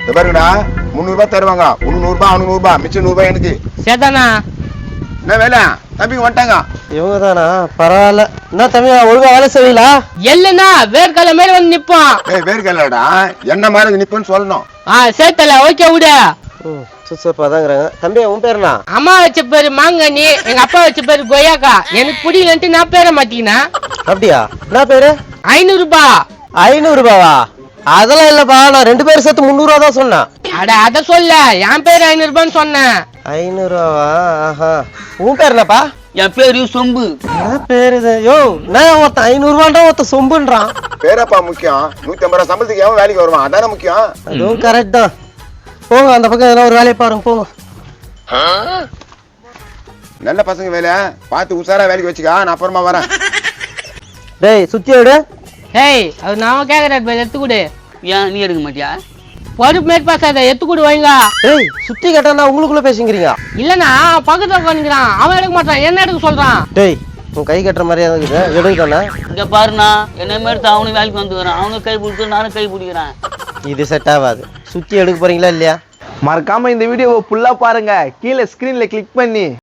இந்த பாருங்கடா 300 ரூபாய் தருவாங்க. 100 ரூபாய் அவனுக்கு 100 ரூபாய், மிச்சம் 100 ரூபாய் எனக்கு. சேதானா என்ன வேலை தம்பிங்க வந்துட்டாங்க. இவங்க தானா? பரவாயில்ல. என்ன தம்பி ஒழுங்கா வேலை செய்வீங்களா? எல்லுனா வேர்க்கலை மாதிரி வந்து நிப்பான். வேர்க்கல்லடா என்ன மாதிரி நிப்பன்னு சொல்லணும். சேத்தல ஓகே விடு. சுசப்பாதாங்கிறாங்க. தம்பி உன் பேருனா? அம்மா வச்ச பேரு மாங்கனி, எங்க அப்பா வச்ச பேரு கொய்யாக்கா. எனக்கு பிடிக்கலன்ட்டு நான் பேர மாட்டீங்கன்னா. அப்படியா? என்ன பேரு? 500 ரூபாய். 500 ரூபாவா? அதெல்லாம் இல்லப்பா, நான் 2 பேரும் சேர்த்து 300 ரூபா தான் சொன்னேன். அட அத சொல்ல, என் பேரு 500 ரூபான்னு சொன்னேன். 500 ரூபாவா? ஆஹா. உன் பேர் என்னப்பா? என் பேரு சொம்பு. என்ன பேரு இது? யோ நான் ஒருத்தன் 500 ரூபான்றா, ஒருத்தன் சொம்புன்றான். பேரப்பா முக்கியம். 150 ரூபாய் சம்பளத்துக்கு எவன் வேலைக்கு வருவான்? அதானே முக்கியம். அதுவும் கரெக்ட் தான். போங்க அந்த பக்கம் எதனா ஒரு வேலையை பாருங்க போங்க. நல்ல பசங்க வேலை பார்த்து உஷாரா வேலைக்கு வச்சுக்கா. நான் அப்புறமா வரேன். டேய் சுத்தி விடு. ஏய் அது நான் கேக்குறேன், எடுத்து கொடு. ஏன் நீ எடுக்க மாட்டியா? பொறுப்பு மேற்பாசாத எடுத்து கொடு வைங்க. டேய் சுத்தி கேட்டா உங்களுக்குள்ள பேசிக்கிறீங்க. இல்லனா பக்கத்துல உட்காந்துக்கிறான், அவன் எடுக்க மாட்டான், என்ன எடுக்க சொல்றான். டேய் உன் கை கட்டுற மாதிரியா இருக்குது, எடுக்கண்ணா. இங்க பாருண்ணா, என்ன மாதிரி அவனுக்கு வேலைக்கு வந்துக்கிறேன். அவனுக்கு கை பிடிச்சி நானும் கை பிடிக்கிறேன். இது செட் ஆகாது. சுத்தி எடுக்க போறீங்களா இல்லையா? மறக்காம இந்த வீடியோவை ஃபுல்லா பாருங்க. கீழே ஸ்கிரீன்ல கிளிக் பண்ணி